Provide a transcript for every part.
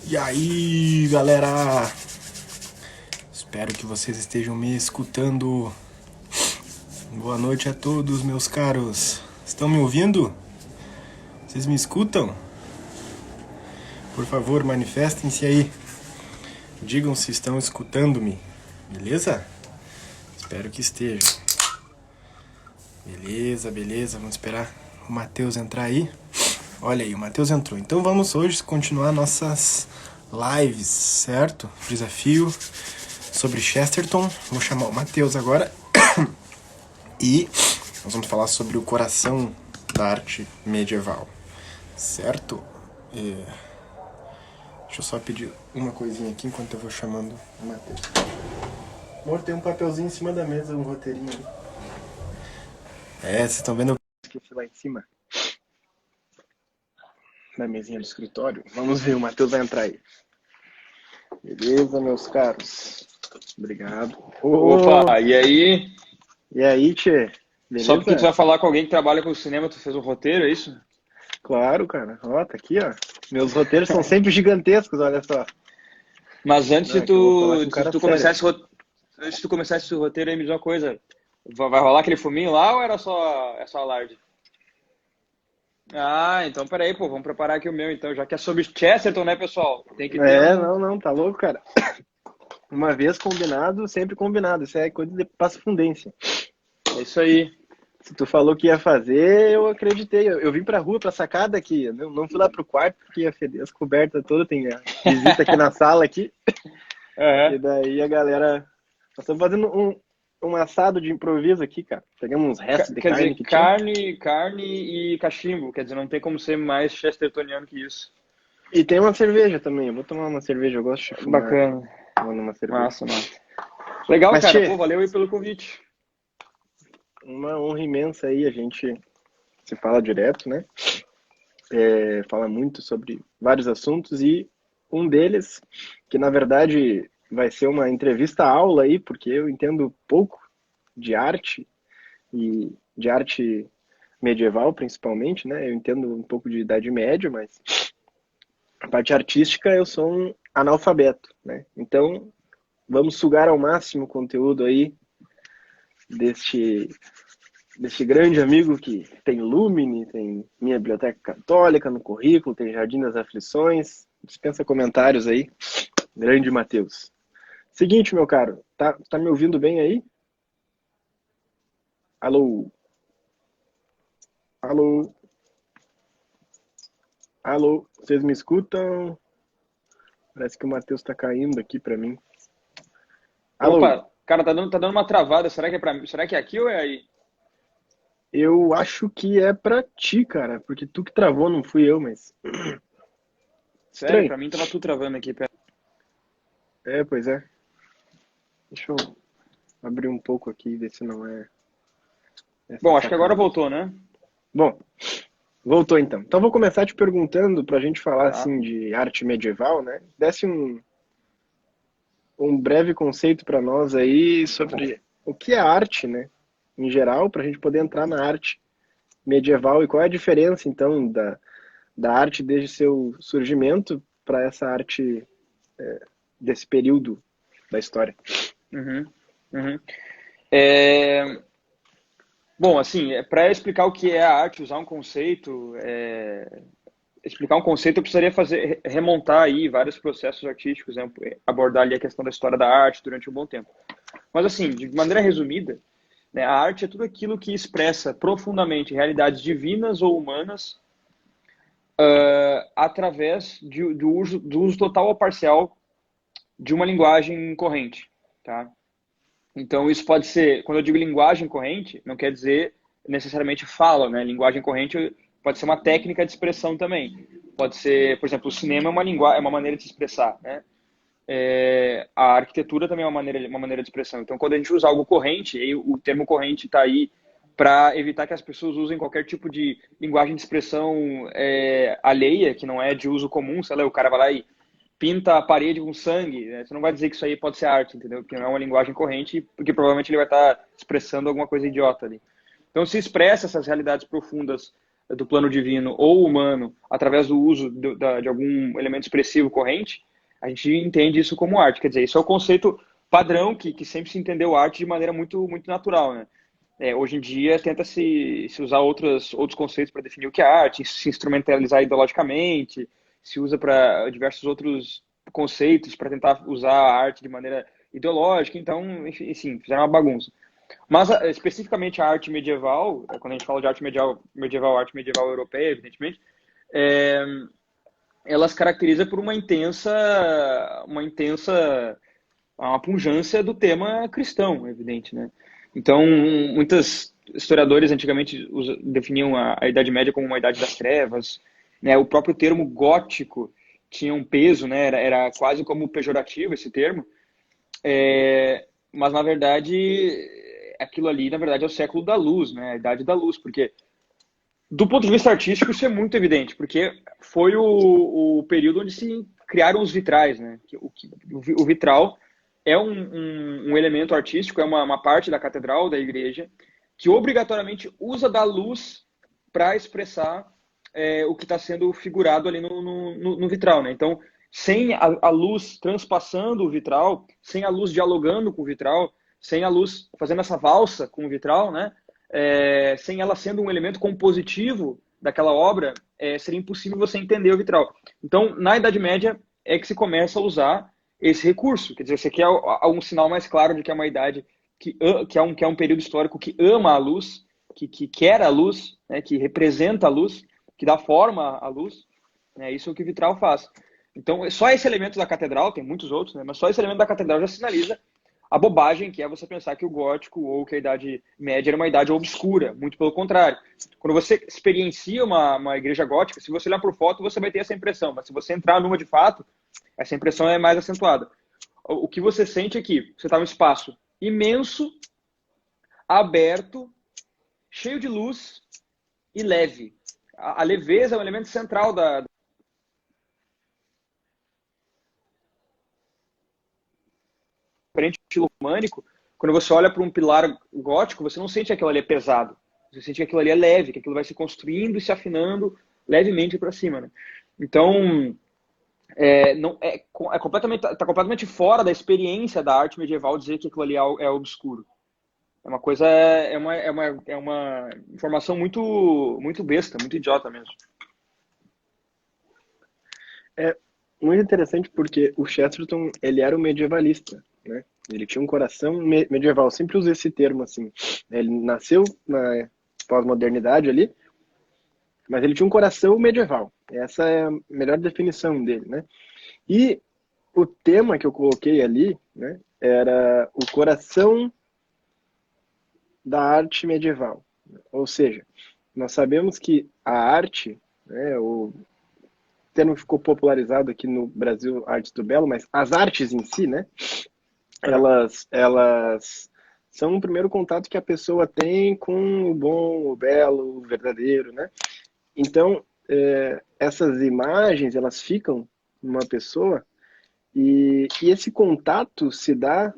E aí, galera? Espero que vocês estejam me escutando. Boa noite a todos, meus caros. Estão me ouvindo? Vocês me escutam? Por favor, manifestem-se aí. Digam se estão escutando-me. Beleza? Espero que estejam. Beleza, beleza. Vamos esperar o Matheus entrar aí. Olha aí, o Matheus entrou. Então vamos hoje continuar nossas lives, certo? Desafio sobre Chesterton. Vou chamar o Matheus agora. E nós vamos falar sobre o coração da arte medieval, certo? Deixa eu só pedir uma coisinha aqui enquanto eu vou chamando o Matheus. Amor, tem um papelzinho em cima da mesa, um roteirinho. Vocês estão vendo? Eu esqueci lá em cima da mesinha do escritório. Vamos ver, o Matheus vai entrar aí. Beleza, meus caros? Obrigado. Opa, e aí? E aí, tchê? Só porque tu Beleza? vai falar com alguém que trabalha com cinema, tu fez um roteiro, é isso? Claro, cara. Ó, tá aqui, ó. Meus roteiros são sempre gigantescos, olha só. Mas antes Não, de é que eu vou falar com tu, um de cara tu sério. começar antes de tu começar esse roteiro aí, me diz uma coisa. Vai rolar aquele fuminho lá ou é só alarde? Ah, então peraí, pô, vamos preparar aqui o meu então, já que é sobre Chesterton, né, pessoal? Tem que ter um. Não, tá louco, cara. Uma vez combinado, sempre combinado. Isso é coisa de passo fundência. É isso aí. Se tu falou que ia fazer, eu acreditei. Eu vim pra rua, pra sacada aqui. Eu não fui lá pro quarto, porque ia feder as cobertas todas. Tem a visita aqui na sala aqui. E Aham. daí a galera... Nós estamos fazendo um assado de improviso aqui, cara. Pegamos uns restos de Quer carne dizer, que tinha. carne e cachimbo. Quer dizer, não tem como ser mais chestertoniano que isso. E tem uma cerveja também. Eu vou tomar uma cerveja. Eu gosto de chafurdar Bacana. tomando uma cerveja. Massa, massa. Legal, Mas, cara. tchê, Pô, valeu aí pelo convite. uma honra imensa aí. A gente se fala direto, né? Fala muito sobre vários assuntos e um deles, que na verdade vai ser uma entrevista-aula aí, porque eu entendo pouco de arte e de arte medieval principalmente, né? Eu entendo um pouco de Idade Média, mas a parte artística eu sou um analfabeto, né? Então vamos sugar ao máximo o conteúdo aí deste deste grande amigo que tem Lumine, tem minha biblioteca católica no currículo, tem Jardim das Aflições. Dispensa comentários aí. Grande Matheus. Seguinte, meu caro, tá me ouvindo bem aí? Alô? Alô? Alô? Vocês me escutam? Parece que o Matheus tá caindo aqui pra mim. Alô? Opa, cara, tá dando uma travada. Será que é pra mim? Será que é aqui ou é aí? Eu acho que é pra ti, cara, porque tu que travou, não fui eu, mas Sério, estranho. pra mim tava tudo travando aqui. Pera. Pois é. Deixa eu abrir um pouco aqui e ver se não é essa Bom, acho que agora sacanagem. voltou, né? Bom, voltou então. Então vou começar te perguntando para a gente falar Tá. assim de arte medieval, né? Desse um breve conceito para nós aí sobre o que é arte, né? Em geral, para a gente poder entrar na arte medieval e qual é a diferença então da arte desde seu surgimento para essa arte desse período da história. Uhum, uhum. É, bom, assim, para explicar o que é a arte, usar um conceito, explicar um conceito, eu precisaria remontar aí vários processos artísticos, né? Abordar ali a questão da história da arte durante um bom tempo. Mas assim, de maneira resumida, né, a arte é tudo aquilo que expressa profundamente realidades divinas ou humanas através do uso total ou parcial de uma linguagem corrente, tá? Então isso pode ser, quando eu digo linguagem corrente, não quer dizer necessariamente fala, né? Linguagem corrente pode ser uma técnica de expressão também. Pode ser, por exemplo, o cinema é uma linguagem, é uma maneira de se expressar, né? A arquitetura também é uma maneira de expressão. Então, quando a gente usa algo corrente, e o termo corrente está aí para evitar que as pessoas usem qualquer tipo de linguagem de expressão alheia, que não é de uso comum, sei lá, o cara vai lá e pinta a parede com sangue, né? Você não vai dizer que isso aí pode ser arte, entendeu? Porque não é uma linguagem corrente, porque provavelmente ele vai estar expressando alguma coisa idiota ali. Então se expressa essas realidades profundas do plano divino ou humano através do uso de algum elemento expressivo corrente, a gente entende isso como arte. Quer dizer, isso é o conceito padrão que sempre se entendeu arte de maneira muito, muito natural, né? Hoje em dia tenta-se se usar outros conceitos para definir o que é arte, se instrumentalizar ideologicamente, se usa para diversos outros conceitos para tentar usar a arte de maneira ideológica. Então, enfim, fizeram uma bagunça. Mas especificamente a arte medieval, quando a gente fala de arte medieval, arte medieval europeia, evidentemente, é, ela se caracteriza por uma pujança do tema cristão, evidente, né? Então, muitos historiadores antigamente definiam a Idade Média como uma Idade das Trevas, né? O próprio termo gótico tinha um peso, né? Era quase como pejorativo esse termo, mas na verdade aquilo ali, na verdade, é o século da luz, né? A Idade da Luz, porque do ponto de vista artístico isso é muito evidente, porque foi o período onde se criaram os vitrais, né? O vitral é um elemento artístico, é uma parte da catedral, da igreja, que obrigatoriamente usa da luz para expressar o que está sendo figurado ali no vitral, né? Então, sem a luz transpassando o vitral, sem a luz dialogando com o vitral, sem a luz fazendo essa valsa com o vitral, né? Sem ela sendo um elemento compositivo daquela obra, seria impossível você entender o vitral. Então, na Idade Média é que se começa a usar esse recurso. Quer dizer, você quer um sinal mais claro de que é uma idade que é um período histórico que ama a luz, que quer a luz, né, que representa a luz, que dá forma à luz. Né, isso é o que o vitral faz. Então, só esse elemento da catedral, tem muitos outros, né, mas só esse elemento da catedral já sinaliza a bobagem que é você pensar que o gótico ou que a Idade Média era uma idade obscura. Muito pelo contrário. Quando você experiencia uma igreja gótica, se você olhar por foto, você vai ter essa impressão. Mas se você entrar numa de fato, essa impressão é mais acentuada. O que você sente é que você está num espaço imenso, aberto, cheio de luz e leve. A leveza é um elemento central da estilo românico. Quando você olha para um pilar gótico, você não sente que aquilo ali é pesado. Você sente que aquilo ali é leve, que aquilo vai se construindo e se afinando levemente para cima. Né? Então, tá completamente fora da experiência da arte medieval dizer que aquilo ali é obscuro. É uma coisa, uma informação muito, muito besta, muito idiota mesmo. É muito interessante porque o Chesterton, ele era um medievalista, né? Ele tinha um coração medieval, sempre uso esse termo assim. Ele nasceu na pós-modernidade ali, mas ele tinha um coração medieval. Essa é a melhor definição dele, né? E o tema que eu coloquei ali, né, era o coração da arte medieval. Ou seja, nós sabemos que a arte, né, o termo ficou popularizado aqui no Brasil, artes do belo, mas as artes em si, né, elas são o primeiro contato que a pessoa tem com o bom, o belo, o verdadeiro, né? Então, essas imagens, elas ficam numa pessoa e esse contato se dá.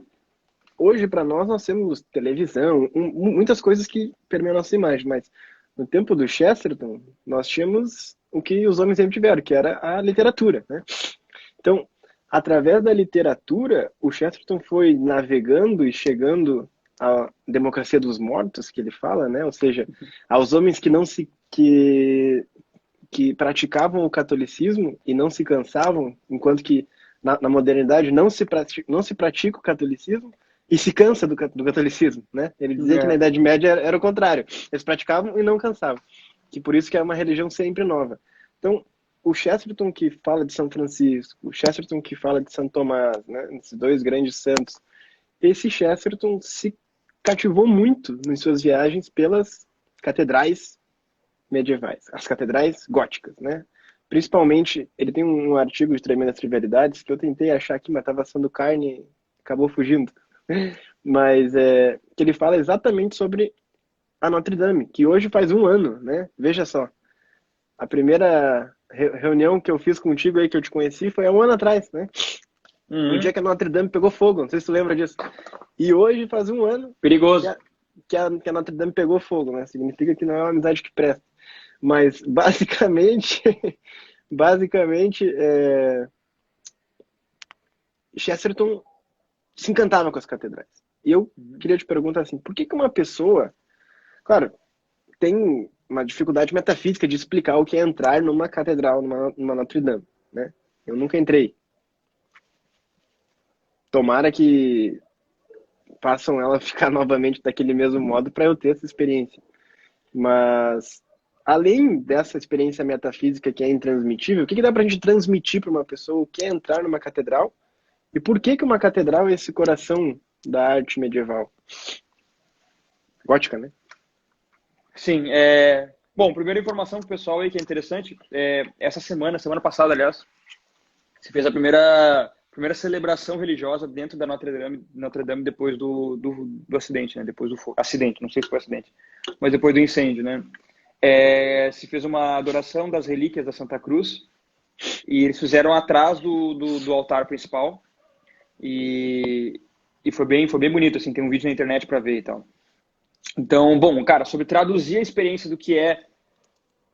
Hoje, para nós temos televisão, muitas coisas que permeiam a nossa imagem, mas no tempo do Chesterton, nós tínhamos o que os homens sempre tiveram, que era a literatura, né? Então, através da literatura, o Chesterton foi navegando e chegando à democracia dos mortos, que ele fala, né? Ou seja, aos homens que não se que praticavam o catolicismo e não se cansavam, enquanto que na modernidade não se pratica o catolicismo e se cansa do catolicismo, né? Ele dizia que na Idade Média era o contrário. Eles praticavam e não cansavam. Que por isso que é uma religião sempre nova. Então, o Chesterton que fala de São Francisco, o Chesterton que fala de São Tomás, né? Esses dois grandes santos. Esse Chesterton se cativou muito nas suas viagens pelas catedrais medievais, as catedrais góticas, né? Principalmente, ele tem um artigo de Tremendas Trivialidades que eu tentei achar aqui, mas estava assando carne e acabou fugindo. Mas que ele fala exatamente sobre a Notre Dame, que hoje faz 1 ano, né? Veja só, a primeira reunião que eu fiz contigo aí, que eu te conheci, foi há 1 ano atrás, né? Um dia que a Notre Dame pegou fogo, não sei se tu lembra disso. E hoje faz 1 ano perigoso que a Notre Dame pegou fogo, né? Significa que não é uma amizade que presta. Mas basicamente, basicamente, Chesterton se encantava com as catedrais. E eu queria te perguntar assim, por que que uma pessoa, claro, tem uma dificuldade metafísica de explicar o que é entrar numa catedral, numa Notre Dame, né? Eu nunca entrei. Tomara que façam ela ficar novamente daquele mesmo modo para eu ter essa experiência. Mas, além dessa experiência metafísica que é intransmitível, o que que dá para a gente transmitir para uma pessoa que quer entrar numa catedral? E por que que uma catedral é esse coração da arte medieval? Gótica, né? Sim, bom, primeira informação pro pessoal aí que é interessante, essa semana passada, aliás, se fez a primeira celebração religiosa dentro da Notre Dame depois do acidente, né? Depois do acidente, não sei se foi acidente, mas depois do incêndio, né? Se fez uma adoração das relíquias da Santa Cruz e eles fizeram atrás do altar principal e foi bem bonito, assim, tem um vídeo na internet para ver e tal. Então, bom, cara, sobre traduzir a experiência do que é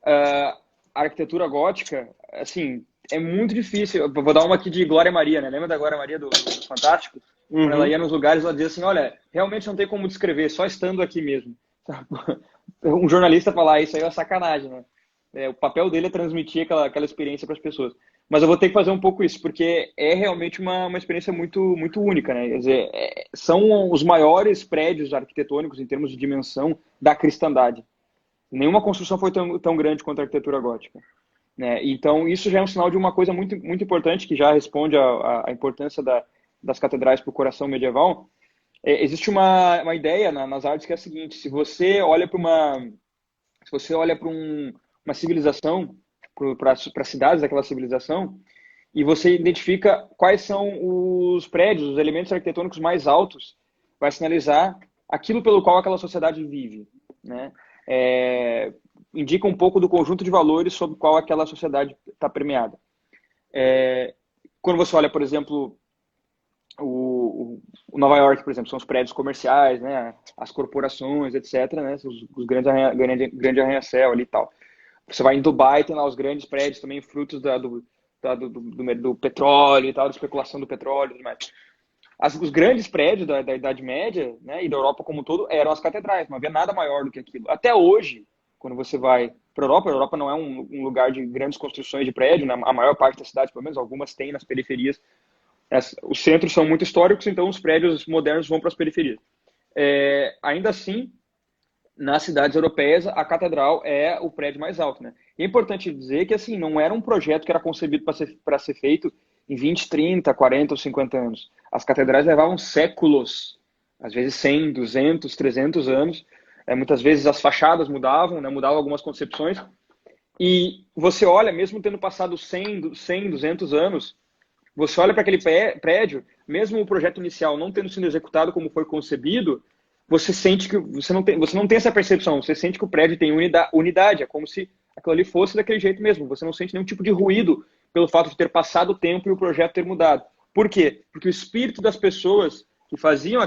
a arquitetura gótica, assim, é muito difícil. Eu vou dar uma aqui de Glória Maria, né? Lembra da Glória Maria do Fantástico? Quando ela ia nos lugares, ela dizia assim, olha, realmente não tem como descrever, só estando aqui mesmo. Um jornalista falar isso aí é uma sacanagem, né? O papel dele é transmitir aquela experiência para as pessoas. Mas eu vou ter que fazer um pouco isso, porque é realmente uma experiência muito, muito única, né? Quer dizer, são os maiores prédios arquitetônicos em termos de dimensão da cristandade. Nenhuma construção foi tão grande quanto a arquitetura gótica, né? Então, isso já é um sinal de uma coisa muito, muito importante, que já responde à importância das catedrais para o coração medieval. Existe uma ideia nas artes que é a seguinte: se você olha para uma civilização, para cidades daquela civilização, e você identifica quais são os prédios, os elementos arquitetônicos mais altos, vai sinalizar aquilo pelo qual aquela sociedade vive, né? Indica um pouco do conjunto de valores sobre o qual aquela sociedade está permeada. Quando você olha, por exemplo, o Nova York, por exemplo, são os prédios comerciais, né, as corporações, etc., né, os grande arranha-céu ali e tal. Você vai em Dubai, tem lá os grandes prédios também, frutos do petróleo e tal, da especulação do petróleo e tudo mais. Os grandes prédios da Idade Média, né, e da Europa como um todo eram as catedrais, não havia nada maior do que aquilo. Até hoje, quando você vai para a Europa não é um lugar de grandes construções de prédio, né, a maior parte das cidades, pelo menos algumas tem nas periferias. Os centros são muito históricos, então os prédios modernos vão para as periferias. Ainda assim, nas cidades europeias, a catedral é o prédio mais alto, né? E é importante dizer que, assim, não era um projeto que era concebido para ser feito em 20, 30, 40 ou 50 anos. As catedrais levavam séculos, às vezes 100, 200, 300 anos. Muitas vezes as fachadas mudavam, né? Mudavam algumas concepções. E você olha, mesmo tendo passado 100, 200 anos, você olha para aquele prédio, mesmo o projeto inicial não tendo sido executado como foi concebido, você sente que você não tem essa percepção, você sente que o prédio tem unidade, é como se aquilo ali fosse daquele jeito mesmo, você não sente nenhum tipo de ruído pelo fato de ter passado o tempo e o projeto ter mudado. Por quê? Porque o espírito das pessoas que faziam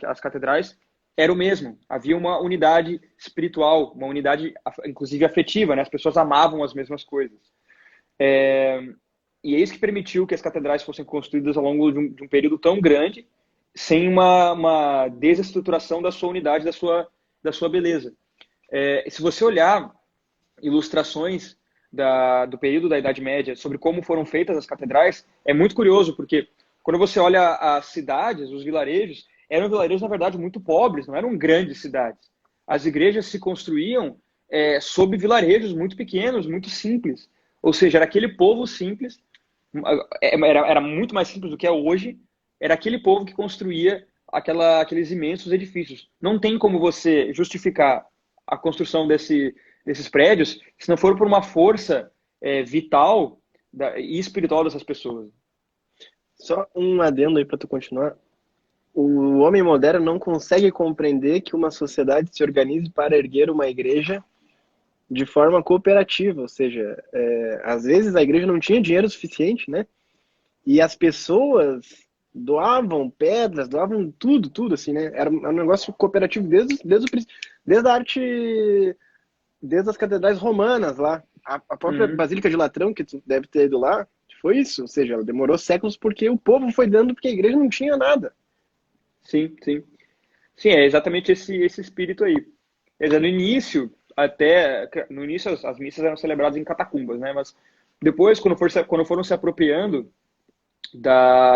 as catedrais era o mesmo, havia uma unidade espiritual, uma unidade inclusive afetiva, né? As pessoas amavam as mesmas coisas. E é isso que permitiu que as catedrais fossem construídas ao longo de um período tão grande, sem uma desestruturação da sua unidade, da sua beleza. Se você olhar ilustrações do período da Idade Média sobre como foram feitas as catedrais, é muito curioso, porque quando você olha as cidades, os vilarejos, eram vilarejos, na verdade, muito pobres, não eram grandes cidades. As igrejas se construíam sob vilarejos muito pequenos, muito simples. Ou seja, era aquele povo simples, era muito mais simples do que é hoje, era aquele povo que construía aqueles imensos edifícios. Não tem como você justificar a construção desses prédios se não for por uma força vital e espiritual dessas pessoas. Só um adendo aí para tu continuar. O homem moderno não consegue compreender que uma sociedade se organize para erguer uma igreja de forma cooperativa, ou seja, às vezes a igreja não tinha dinheiro suficiente, né? E as pessoas doavam pedras, doavam tudo, assim, né? Era um negócio cooperativo desde a arte desde as catedrais romanas lá. A própria Uhum. Basílica de Latrão, que tu deve ter ido lá, foi isso. Ou seja, ela demorou séculos porque o povo foi dando, porque a igreja não tinha nada. Sim, sim. Sim, é exatamente esse espírito aí. Quer dizer, no início, até, no início as missas eram celebradas em catacumbas, né? Mas depois, quando foram se apropriando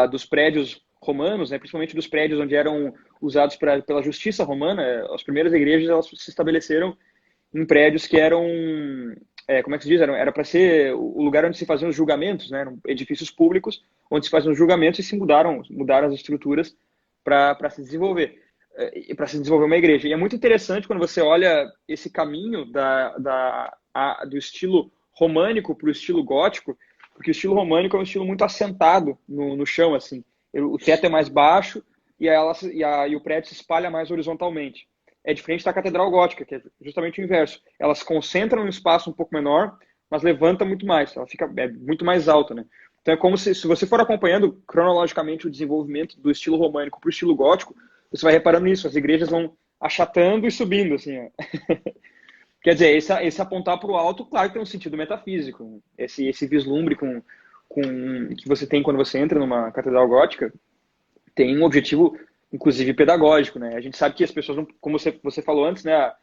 dos prédios romanos, né? Principalmente dos prédios onde eram usados pela justiça romana, as primeiras igrejas elas se estabeleceram em prédios que eram, como é que se diz? Era para ser o lugar onde se faziam os julgamentos, né? Eram edifícios públicos onde se faziam os julgamentos e se mudaram as estruturas para se desenvolver para se desenvolver uma igreja. E é muito interessante quando você olha esse caminho do estilo românico para o estilo gótico, porque o estilo românico é um estilo muito assentado no chão, assim. O teto é mais baixo e o prédio se espalha mais horizontalmente. É diferente da catedral gótica, que é justamente o inverso. Ela se concentra num espaço um pouco menor, mas levanta muito mais. Ela fica muito mais alta, né? Então é como se você for acompanhando cronologicamente o desenvolvimento do estilo românico para o estilo gótico, você vai reparando nisso, as igrejas vão achatando e subindo, assim, ó. Quer dizer, esse apontar para o alto, claro que tem um sentido metafísico. Esse vislumbre que você tem quando você entra numa catedral gótica tem um objetivo, inclusive, pedagógico, né? A gente sabe que as pessoas, não, como você falou antes, né?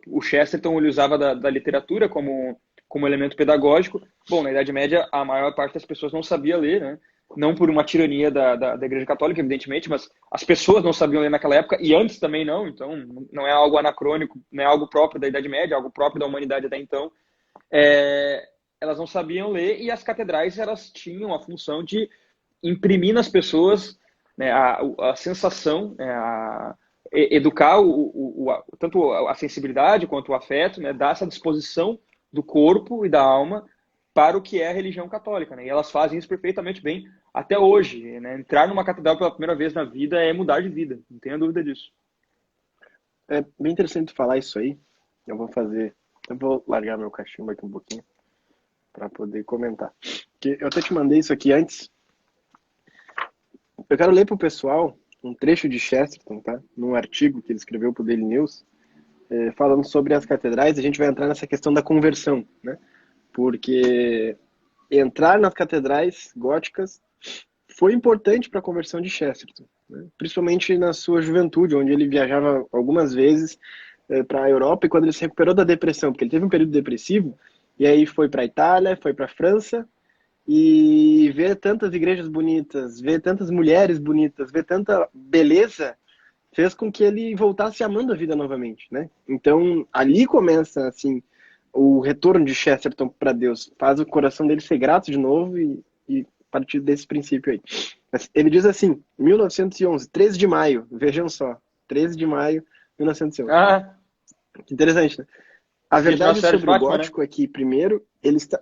O Chesterton ele usava da literatura como elemento pedagógico. Bom, na Idade Média, a maior parte das pessoas não sabia ler, né? Não por uma tirania da Igreja Católica, evidentemente, mas as pessoas não sabiam ler naquela época e antes também não, então não é algo anacrônico, não é algo próprio da Idade Média, é algo próprio da humanidade até então. Elas não sabiam ler e as catedrais elas tinham a função de imprimir nas pessoas, né, a sensação, né, educar tanto a sensibilidade quanto o afeto, né, dar essa disposição do corpo e da alma para o que é a religião católica, né? E elas fazem isso perfeitamente bem até hoje, né? Entrar numa catedral pela primeira vez na vida é mudar de vida, não tenha dúvida disso. É bem interessante falar isso aí. Eu vou largar meu cachimbo aqui um pouquinho para poder comentar. Porque eu até te mandei isso aqui antes. Eu quero ler para o pessoal um trecho de Chesterton, tá? Num artigo que ele escreveu para o Daily News, falando sobre as catedrais. A gente vai entrar nessa questão da conversão, né? Porque entrar nas catedrais góticas foi importante para a conversão de Chesterton, né? Principalmente na sua juventude, onde ele viajava algumas vezes para a Europa e quando ele se recuperou da depressão, porque ele teve um período depressivo, e aí foi para a Itália, foi para a França, e ver tantas igrejas bonitas, ver tantas mulheres bonitas, ver tanta beleza, fez com que ele voltasse amando a vida novamente, né? Então, ali começa, assim, o retorno de Chesterton para Deus. Faz o coração dele ser grato de novo e a partir desse princípio aí. Ele diz assim, 1911, 13 de maio, vejam só, 13 de maio, 1911. Ah, Que interessante, né? A dia de Nossa verdade Senhora de sobre o Fátima, né? gótico é que, primeiro, ele está...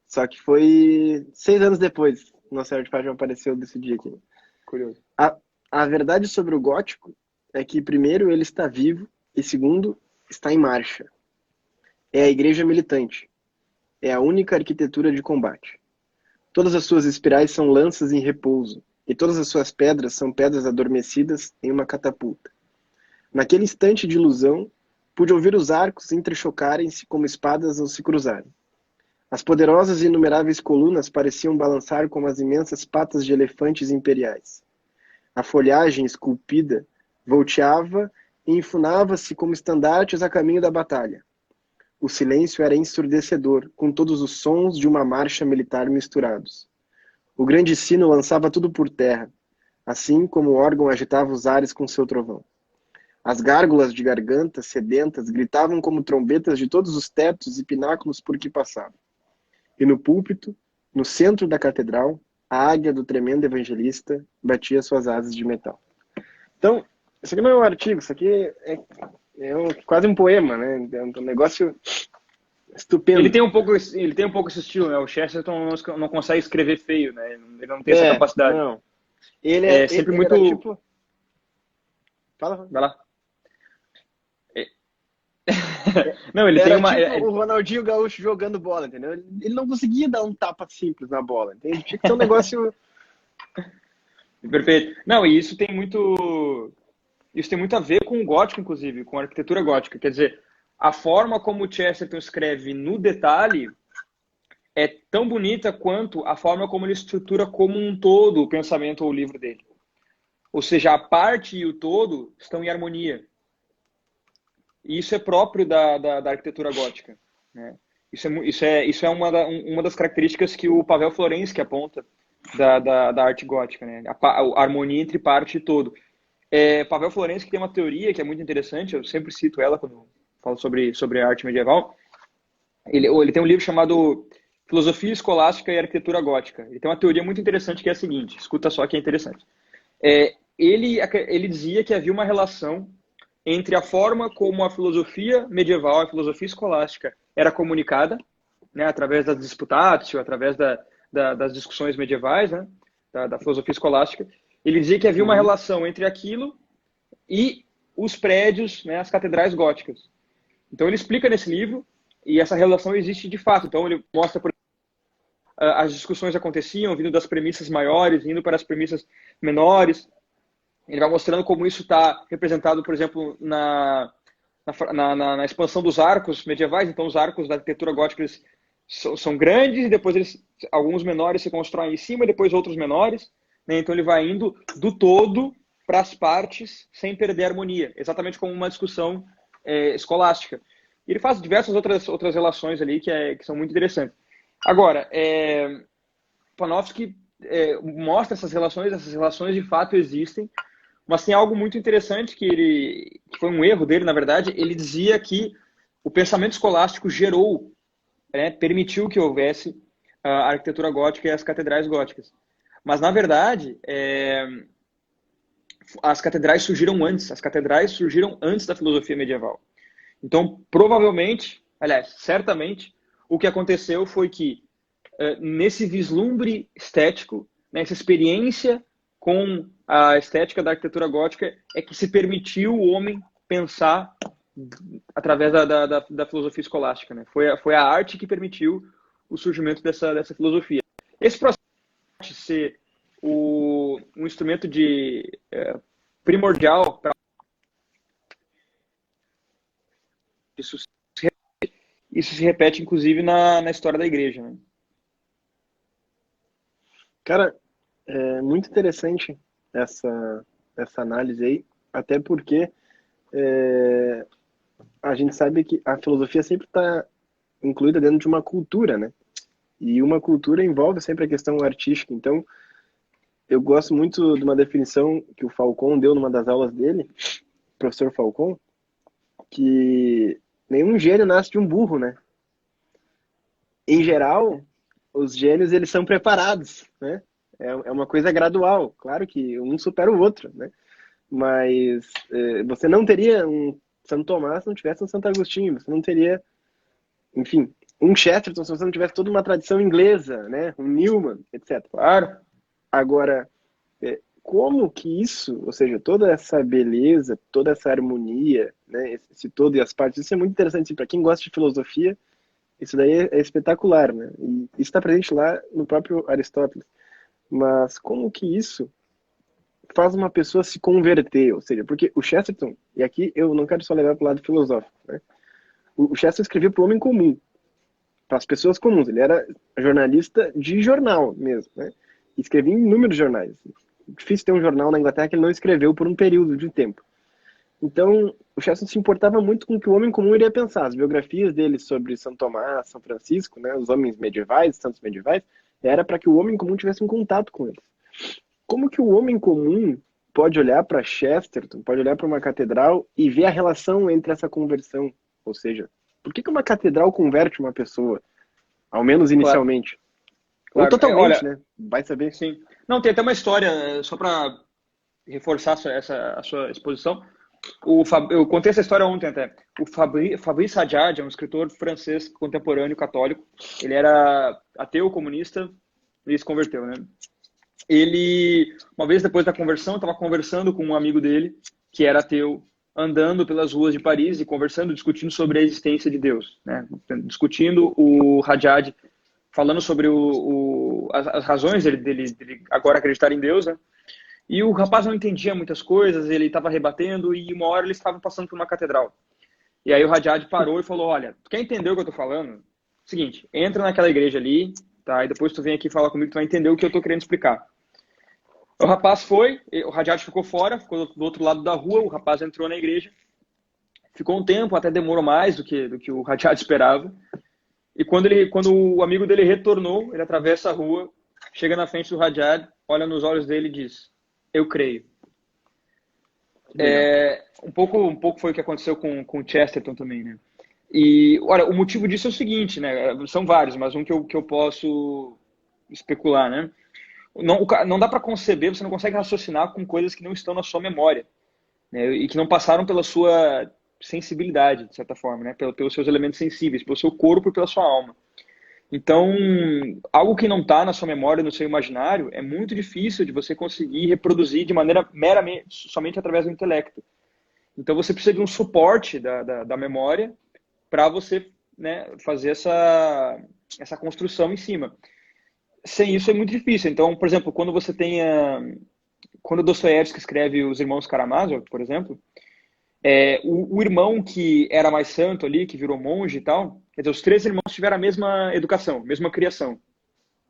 Só que foi 6 anos depois. Nossa Senhora de Fátima apareceu desse dia aqui. Curioso. A, a verdade sobre o gótico é que, primeiro, ele está vivo e, segundo, está em marcha. É a igreja militante. É a única arquitetura de combate. Todas as suas espirais são lanças em repouso, e todas as suas pedras são pedras adormecidas em uma catapulta. Naquele instante de ilusão, pude ouvir os arcos entrechocarem-se como espadas ao se cruzarem. As poderosas e inumeráveis colunas pareciam balançar como as imensas patas de elefantes imperiais. A folhagem esculpida volteava e enfunava-se como estandartes a caminho da batalha. O silêncio era ensurdecedor, com todos os sons de uma marcha militar misturados. O grande sino lançava tudo por terra, assim como o órgão agitava os ares com seu trovão. As gárgulas de gargantas sedentas gritavam como trombetas de todos os tetos e pináculos por que passavam. E no púlpito, no centro da catedral, a águia do tremendo evangelista batia suas asas de metal. Então, isso aqui não é um artigo, isso aqui quase um poema, né? É um negócio Ele estupendo. tem um pouco, ele tem um pouco esse estilo, né? O Chesterton não consegue escrever feio, né? Ele não tem essa capacidade. Não. Ele, É sempre ele era muito. tipo... Fala. Vai lá. Não, ele tem Era uma. tipo o Ronaldinho Gaúcho jogando bola, entendeu? Ele não conseguia dar um tapa simples na bola, entende? Tinha que ser um negócio... Perfeito. Não, e isso tem muito a ver com o gótico, inclusive, com a arquitetura gótica. Quer dizer, a forma como o Chesterton escreve no detalhe é tão bonita quanto a forma como ele estrutura como um todo o pensamento ou o livro dele. Ou seja, a parte e o todo estão em harmonia. E isso é próprio da arquitetura gótica, né? Isso é uma das características que o Pavel Florensky aponta da arte gótica, né? A harmonia entre parte e todo. Pavel Florensky tem uma teoria que é muito interessante, eu sempre cito ela quando falo sobre a arte medieval. Ele tem um livro chamado Filosofia Escolástica e Arquitetura Gótica. Ele tem uma teoria muito interessante que é a seguinte, escuta só que é interessante. Ele dizia que havia uma relação entre a forma como a filosofia medieval, a filosofia escolástica era comunicada, né, através das disputatio, através das discussões medievais, né, da filosofia escolástica. Ele dizia que havia uma relação entre aquilo e os prédios, né, as catedrais góticas. Então ele explica nesse livro, e essa relação existe de fato. Então ele mostra, por exemplo, as discussões aconteciam vindo das premissas maiores, indo para as premissas menores. Ele vai mostrando como isso está representado, por exemplo, na expansão dos arcos medievais. Então, os arcos da arquitetura gótica eles são grandes e depois alguns menores se constroem em cima e depois outros menores, né? Então, ele vai indo do todo para as partes sem perder a harmonia, exatamente como uma discussão escolástica. E ele faz diversas outras relações ali que são muito interessantes. Agora, Panofsky mostra essas relações de fato existem. Mas tem algo muito interessante que foi um erro dele, na verdade. Ele dizia que o pensamento escolástico permitiu que houvesse a arquitetura gótica e as catedrais góticas. Mas, na verdade, as catedrais surgiram antes da filosofia medieval. Então, provavelmente, aliás, certamente, o que aconteceu foi que, nesse vislumbre estético, nessa experiência com a estética da arquitetura gótica, é que se permitiu o homem pensar através da filosofia escolástica, né? Foi a arte que permitiu o surgimento dessa filosofia. Esse processo de ser um instrumento primordial para isso se repete, inclusive, na história da igreja, né? Cara, é muito interessante essa análise aí, até porque a gente sabe que a filosofia sempre está incluída dentro de uma cultura, né? E uma cultura envolve sempre a questão artística. Então, eu gosto muito de uma definição que o Falcon deu numa das aulas dele, o professor Falcon, que nenhum gênio nasce de um burro, né? Em geral, os gênios eles são preparados, né? É uma coisa gradual. Claro que um supera o outro, né? Mas você não teria um Santo Tomás se não tivesse um Santo Agostinho. Você não teria, enfim, um Chesterton se você não tivesse toda uma tradição inglesa, né? Um Newman, etc. Claro. Agora, como que isso, ou seja, toda essa beleza, toda essa harmonia, né? Esse todo e as partes, isso é muito interessante. Para quem gosta de filosofia, isso daí é espetacular, né? E isso está presente lá no próprio Aristóteles. Mas como que isso faz uma pessoa se converter? Ou seja, porque o Chesterton, e aqui eu não quero só levar para o lado filosófico, né? O Chesterton escrevia para o homem comum, para as pessoas comuns. Ele era jornalista de jornal mesmo, né? E escrevia em inúmeros jornais. Difícil ter um jornal na Inglaterra que ele não escreveu por um período de tempo. Então, o Chesterton se importava muito com o que o homem comum iria pensar. As biografias dele sobre São Tomás, São Francisco, né, os homens medievais, santos medievais, era para que o homem comum tivesse um contato com eles. Como que o homem comum pode olhar para Chesterton, pode olhar para uma catedral e ver a relação entre essa conversão? Ou seja, por que uma catedral converte uma pessoa, ao menos inicialmente? Claro. Ou totalmente, Olha, né? Vai saber. Sim. Não, tem até uma história, só para reforçar a sua exposição. Eu contei essa história ontem até. O Fabrice Haddad é um escritor francês contemporâneo católico. Ele era ateu, comunista e se converteu, né? Ele, uma vez depois da conversão, estava conversando com um amigo dele, que era ateu, andando pelas ruas de Paris e conversando, discutindo sobre a existência de Deus, né? Discutindo o Haddad, falando sobre as razões dele agora acreditar em Deus, né? E o rapaz não entendia muitas coisas, ele estava rebatendo e uma hora eles estavam passando por uma catedral. E aí o Haddad parou e falou, olha, tu quer entender o que eu tô falando? Seguinte, entra naquela igreja ali, tá? E depois tu vem aqui falar comigo, tu vai entender o que eu tô querendo explicar. O rapaz foi, o Haddad ficou fora, ficou do outro lado da rua, o rapaz entrou na igreja, ficou um tempo, até demorou mais do que o Haddad esperava. E quando o amigo dele retornou, ele atravessa a rua, chega na frente do Haddad, olha nos olhos dele e diz, eu creio. Um pouco foi o que aconteceu com o Chesterton também, né? E, olha, o motivo disso é o seguinte, né? São vários, mas um que eu posso especular, né? Não dá para conceber, você não consegue raciocinar com coisas que não estão na sua memória, né? E que não passaram pela sua sensibilidade, de certa forma, né? Pelos seus elementos sensíveis, pelo seu corpo e pela sua alma. Então, algo que não está na sua memória, no seu imaginário, é muito difícil de você conseguir reproduzir de maneira meramente, somente através do intelecto. Então, você precisa de um suporte da memória para você, né, fazer essa construção em cima. Sem isso é muito difícil. Então, por exemplo, quando Dostoiévski escreve Os Irmãos Karamazov, por exemplo, o irmão que era mais santo ali, que virou monge e tal, quer dizer, os três irmãos tiveram a mesma educação, mesma criação,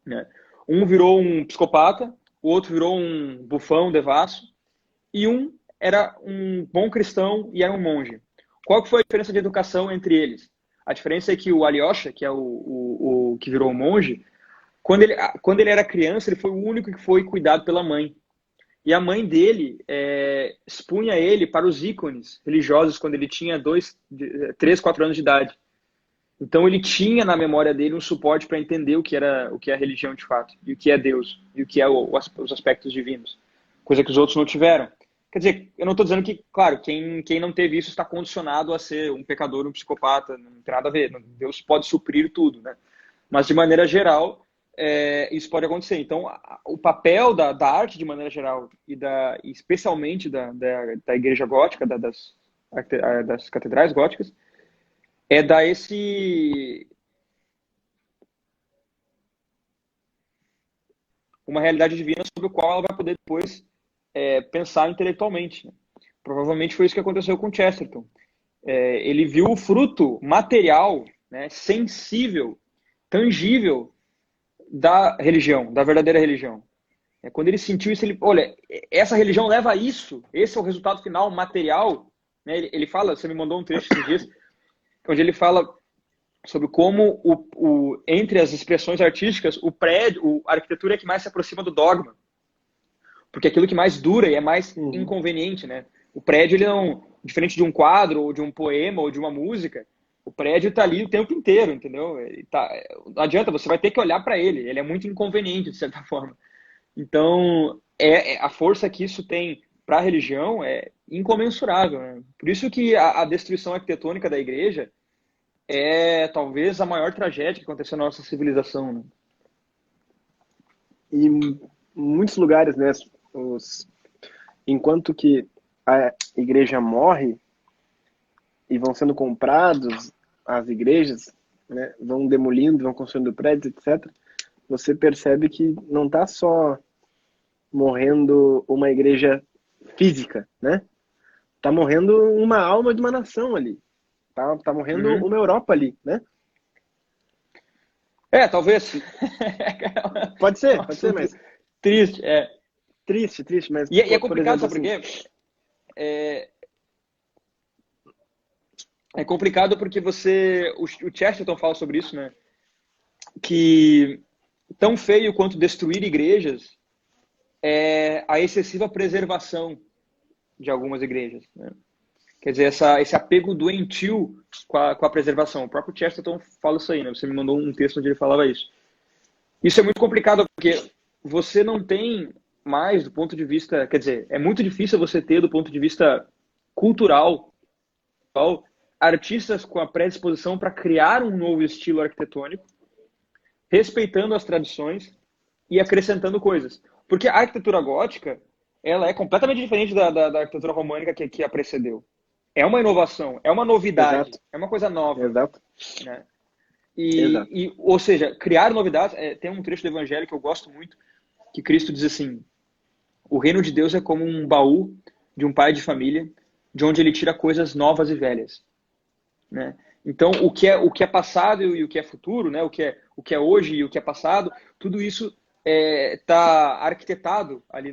né? Um virou um psicopata, o outro virou um bufão, devasso, e um era um bom cristão e era um monge. Qual que foi a diferença de educação entre eles? A diferença é que o Alyosha, que é o que virou um monge, quando ele era criança, ele foi o único que foi cuidado pela mãe. E a mãe dele expunha ele para os ícones religiosos quando ele tinha 3, 4 anos de idade. Então ele tinha na memória dele um suporte para entender o que é a religião de fato, e o que é Deus, e o que é os aspectos divinos. Coisa que os outros não tiveram. Quer dizer, eu não estou dizendo que, claro, quem não teve isso está condicionado a ser um pecador, um psicopata, não tem nada a ver. Deus pode suprir tudo, né? Mas de maneira geral, isso pode acontecer. Então, o papel da arte, de maneira geral, e especialmente da igreja gótica, das catedrais góticas, é dar uma realidade divina sobre o qual ela vai poder depois pensar intelectualmente, né? Provavelmente foi isso que aconteceu com Chesterton. Ele viu o fruto material, né, sensível, tangível da religião, da verdadeira religião. Quando ele sentiu isso, olha, essa religião leva a isso, esse é o resultado final material, né? Ele fala, você me mandou um trecho esses dias, onde ele fala sobre como entre as expressões artísticas, a arquitetura é que mais se aproxima do dogma, porque é aquilo que mais dura e é mais inconveniente, né? O prédio, ele não, diferente de um quadro, ou de um poema, ou de uma música, o prédio está ali o tempo inteiro, entendeu? Não adianta, você vai ter que olhar para ele é muito inconveniente, de certa forma. Então, a força que isso tem para a religião é incomensurável, né? Por isso que a destruição arquitetônica da igreja é talvez a maior tragédia que aconteceu na nossa civilização, né? E em muitos lugares, né, enquanto que a igreja morre e vão sendo comprados as igrejas, né, vão demolindo, vão construindo prédios, etc., você percebe que não está só morrendo uma igreja física, né? Tá morrendo uma alma de uma nação ali. Tá morrendo uma Europa ali, né? Talvez. Pode ser, mas... Triste, Triste, mas... E é complicado, sabe por quê? É complicado porque o Chesterton fala sobre isso, né? Que tão feio quanto destruir igrejas é a excessiva preservação de algumas igrejas, né? Quer dizer, esse apego doentio com a preservação. O próprio Chesterton fala isso aí, né? Você me mandou um texto onde ele falava isso. Isso é muito complicado porque você não tem mais do ponto de vista... Quer dizer, é muito difícil você ter do ponto de vista cultural artistas com a predisposição para criar um novo estilo arquitetônico, respeitando as tradições e acrescentando coisas. Porque a arquitetura gótica, ela é completamente diferente da arquitetura românica que a precedeu. É uma inovação, é uma novidade, Exato. É uma coisa nova. Exato. Né? Exato. Ou seja, criar novidades... tem um trecho do Evangelho que eu gosto muito, que Cristo diz assim: o reino de Deus é como um baú de um pai de família, de onde ele tira coisas novas e velhas. né? Então, o que é passado e o que é futuro, né? O que é hoje e o que é passado, tudo isso está arquitetado ali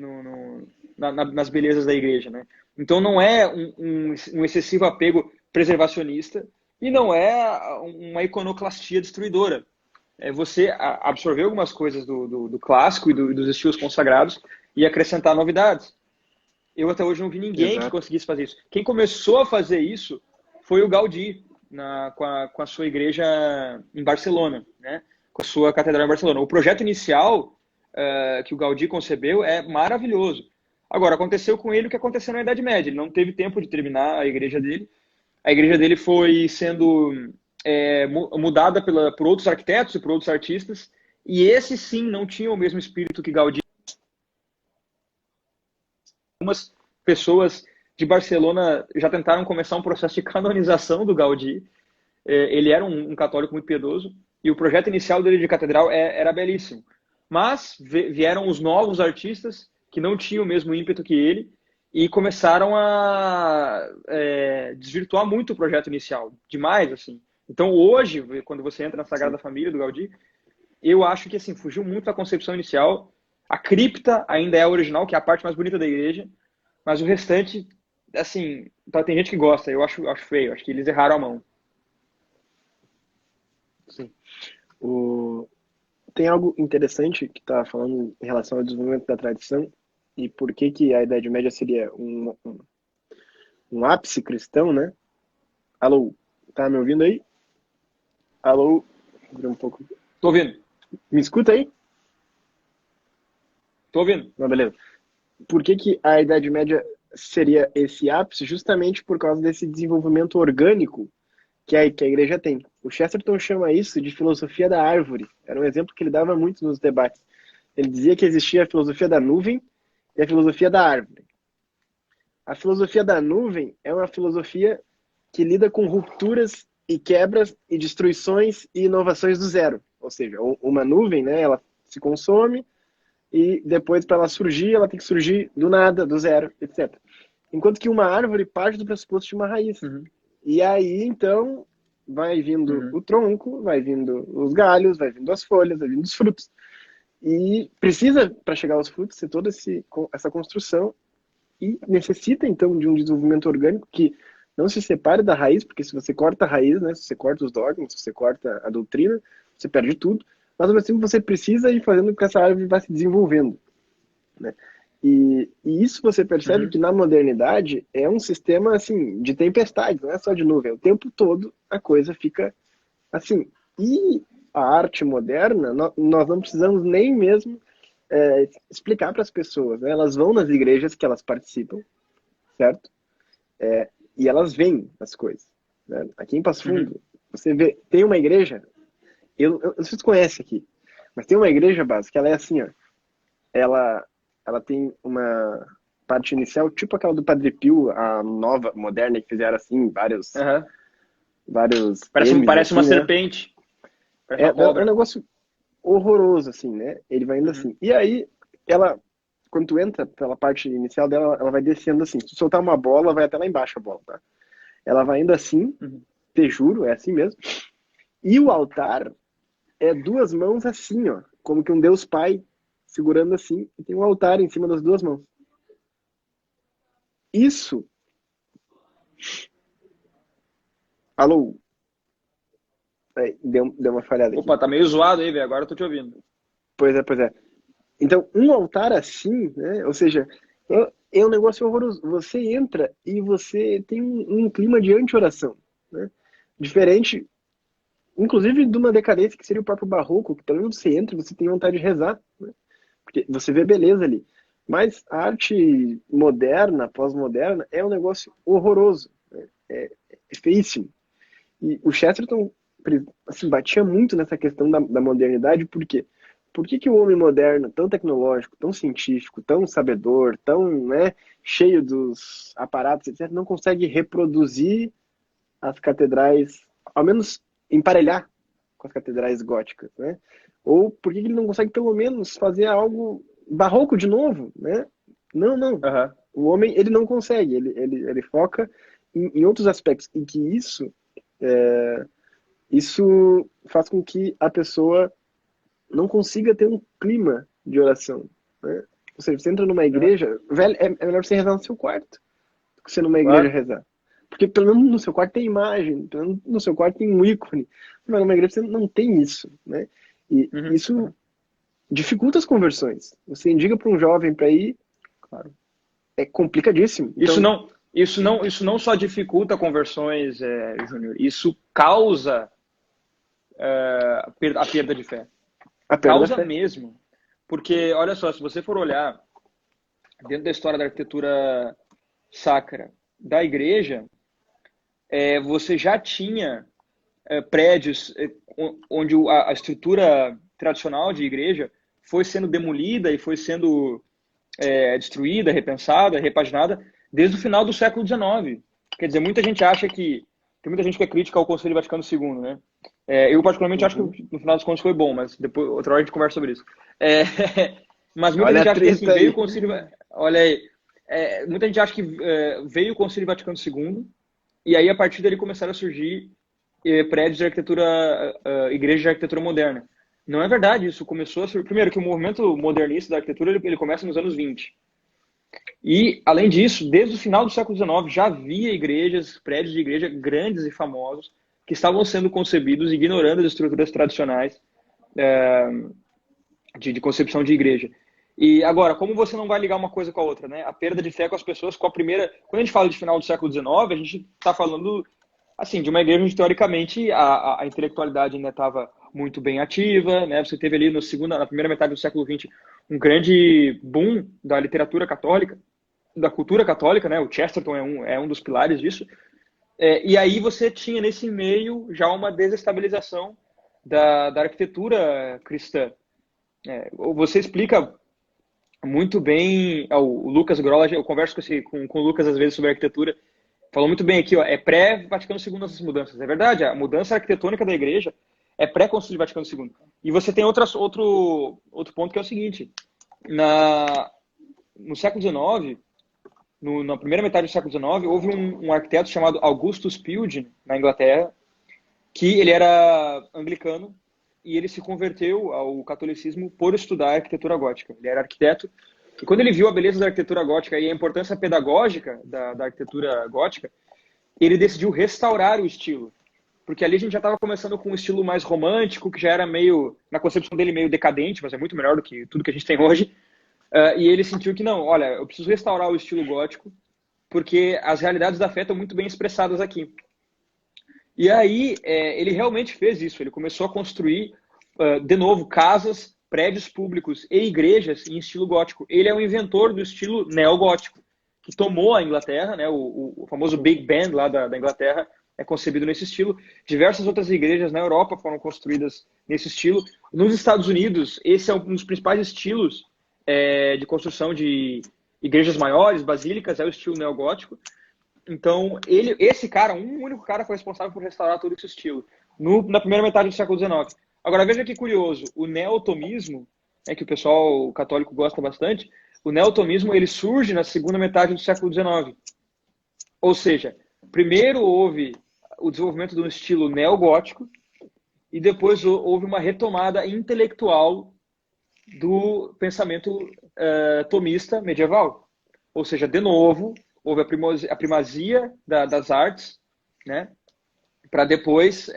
nas belezas da igreja, né? Então, não é um excessivo apego preservacionista e não é uma iconoclastia destruidora. É você absorver algumas coisas do clássico e dos estilos consagrados e acrescentar novidades. Eu até hoje não vi ninguém que Exato. conseguisse fazer isso. Quem começou a fazer isso foi o Gaudí, com a sua igreja em Barcelona, né? Com a sua catedral em Barcelona. O projeto inicial que o Gaudí concebeu é maravilhoso. Agora, aconteceu com ele o que aconteceu na Idade Média. Ele não teve tempo de terminar a igreja dele. A igreja dele foi sendo mudada por outros arquitetos e por outros artistas. E esses, sim, não tinham o mesmo espírito que Gaudí. Algumas pessoas de Barcelona já tentaram começar um processo de canonização do Gaudí. Ele era um católico muito piedoso e o projeto inicial dele de catedral era belíssimo. Mas vieram os novos artistas que não tinham o mesmo ímpeto que ele e começaram a desvirtuar muito o projeto inicial, demais, assim. Então, hoje, quando você entra na Sagrada Sim. Família do Gaudí, eu acho que assim fugiu muito da concepção inicial. A cripta ainda é a original, que é a parte mais bonita da igreja, mas o restante, assim, tem gente que gosta, eu acho feio, acho que eles erraram a mão. Sim. Tem algo interessante que está falando em relação ao desenvolvimento da tradição e por que que a Idade Média seria um ápice cristão, né? Alô, tá me ouvindo aí? Alô, abre um pouco. Tô ouvindo, Me escuta aí? tô ouvindo. Não, beleza. Por que que a Idade Média seria esse ápice? Justamente por causa desse desenvolvimento orgânico que a igreja tem. O Chesterton chama isso de filosofia da árvore. Era um exemplo que ele dava muito nos debates. Ele dizia que existia a filosofia da nuvem e a filosofia da árvore. A filosofia da nuvem é uma filosofia que lida com rupturas e quebras e destruições e inovações do zero. Ou seja, uma nuvem, né, ela se consome e depois para ela surgir, ela tem que surgir do nada, do zero, etc. Enquanto que uma árvore parte do pressuposto de uma raiz. Uhum, E aí, então, vai vindo uhum, o tronco, vai vindo os galhos, vai vindo as folhas, vai vindo os frutos. E precisa, para chegar aos frutos, ser toda essa construção e necessita, então, de um desenvolvimento orgânico que não se separe da raiz, porque se você corta a raiz, né, se você corta os dogmas, se você corta a doutrina, você perde tudo. Mas, ao mesmo tempo, você precisa ir fazendo com que essa árvore vá se desenvolvendo, né? E isso você percebe uhum. que na modernidade é um sistema assim de tempestade, não é só de nuvem. O tempo todo a coisa fica assim. E a arte moderna, nós não precisamos nem mesmo explicar para as pessoas, né? Elas vão nas igrejas que elas participam, certo? E elas veem as coisas, né? Aqui em Passo Uhum. Fundo, você vê, tem uma igreja, vocês conhecem aqui, mas tem uma igreja básica, ela é assim, ó, ela, ela tem uma parte inicial, tipo aquela do Padre Pio, a nova, moderna, que fizeram assim, Aham. vários Parece, M's, parece uma assim, né? serpente, parece É, uma é um cobra. negócio horroroso, assim, né? Ele vai indo Uhum, assim. E aí, ela, quando tu entra pela parte inicial dela, ela vai descendo assim. Se tu soltar uma bola, vai até lá embaixo a bola, tá? Ela vai indo assim, uhum. te juro, é assim mesmo. E o altar é duas mãos assim, ó. Como que um Deus Pai segurando assim. E tem um altar em cima das duas mãos. Isso. Alô? Deu uma falhada aqui. Opa, tá meio zoado aí, velho. Agora eu tô te ouvindo. Pois é, pois é. Então, um altar assim, né? Ou seja, é um negócio horroroso. Você entra e você tem um clima de anti-oração, né? Diferente, inclusive, de uma decadência que seria o próprio barroco, que pelo menos você entra e você tem vontade de rezar, né? Porque você vê beleza ali. Mas a arte moderna, pós-moderna, é um negócio horroroso, né? É feíssimo. E o Chesterton assim, batia muito nessa questão da modernidade, por quê? Por que que o homem moderno, tão tecnológico, tão científico, tão sabedor, tão, né, cheio dos aparatos, etc., não consegue reproduzir as catedrais, ao menos emparelhar com as catedrais góticas, né? Ou por que que ele não consegue, pelo menos, fazer algo barroco de novo, né? Não, não. O homem, ele não consegue, ele foca em outros aspectos, e que isso Isso faz com que a pessoa não consiga ter um clima de oração, né? Ou seja, você entra numa Aham, igreja, velho, é melhor você rezar no seu quarto do que você numa igreja claro. rezar. Porque pelo menos no seu quarto tem imagem, pelo menos no seu quarto tem um ícone. Mas numa igreja você não tem isso, né? E Uhum, isso uhum, dificulta as conversões. Você indica para um jovem para ir, claro. é complicadíssimo. Isso Então, não, isso não só dificulta conversões, Júnior, isso causa a perda de fé. a perda da Causa fé. mesmo. Porque, olha só, se você for olhar dentro da história da arquitetura sacra da igreja, você já tinha prédios onde a estrutura tradicional de igreja foi sendo demolida e foi sendo destruída, repensada, repaginada desde o final do século XIX. Quer dizer, muita gente acha que tem muita gente que é crítica ao Concílio Vaticano II, né? Eu particularmente acho Uhum. que no final dos contos foi bom, mas depois outra hora a gente conversa sobre isso. É, mas muita Olha a gente acha que assim treta veio o aí. Concílio, olha aí, muita gente acha que veio o Concílio Vaticano II e aí a partir dele começaram a surgir prédios de arquitetura, igrejas de arquitetura moderna. Não é verdade, isso começou a surgir. Primeiro, que o movimento modernista da arquitetura ele começa nos anos 20. E, além disso, desde o final do século XIX já havia igrejas, prédios de igreja grandes e famosos que estavam sendo concebidos ignorando as estruturas tradicionais é, de concepção de igreja. E agora, como você não vai ligar uma coisa com a outra, né? A perda de fé com as pessoas, com a primeira. Quando a gente fala de final do século XIX, a gente está falando assim de uma igreja onde teoricamente a intelectualidade ainda estava muito bem ativa, né? Você teve ali na primeira metade do século XX um grande boom da literatura católica, da cultura católica, né? O Chesterton é um dos pilares disso. E aí você tinha nesse meio já uma desestabilização da arquitetura cristã. Você explica muito bem, o Lucas Grolla, eu converso com o Lucas às vezes sobre arquitetura, falou muito bem aqui, ó, é pré-Vaticano II essas mudanças. É verdade, a mudança arquitetônica da igreja é pré-Concílio Vaticano II. E você tem outro ponto que é o seguinte, no século XIX, na primeira metade do século XIX, houve um arquiteto chamado Augustus Pildin, na Inglaterra, que ele era anglicano e ele se converteu ao catolicismo por estudar arquitetura gótica. Ele era arquiteto e quando ele viu a beleza da arquitetura gótica e a importância pedagógica da arquitetura gótica, ele decidiu restaurar o estilo. Porque ali a gente já estava começando com um estilo mais romântico, que já era meio, na concepção dele, meio decadente, mas é muito melhor do que tudo que a gente tem hoje. E ele sentiu que, não, olha, eu preciso restaurar o estilo gótico, porque as realidades da fé estão muito bem expressadas aqui. E aí ele realmente fez isso. Ele começou a construir, de novo, casas, prédios públicos e igrejas em estilo gótico. Ele é o inventor do estilo neogótico, que tomou a Inglaterra, né, o famoso Big Ben lá da Inglaterra é concebido nesse estilo. Diversas outras igrejas na Europa foram construídas nesse estilo. Nos Estados Unidos, esse é um dos principais estilos de construção de igrejas maiores, basílicas, é o estilo neogótico. Então, esse cara, um único cara, foi responsável por restaurar todo esse estilo na primeira metade do século XIX. Agora, veja que curioso, o neotomismo, que o pessoal católico gosta bastante, o neotomismo ele surge na segunda metade do século XIX. Ou seja, primeiro houve o desenvolvimento de um estilo neogótico e depois houve uma retomada intelectual do pensamento tomista medieval. Ou seja, de novo, houve a primazia das artes, né, para depois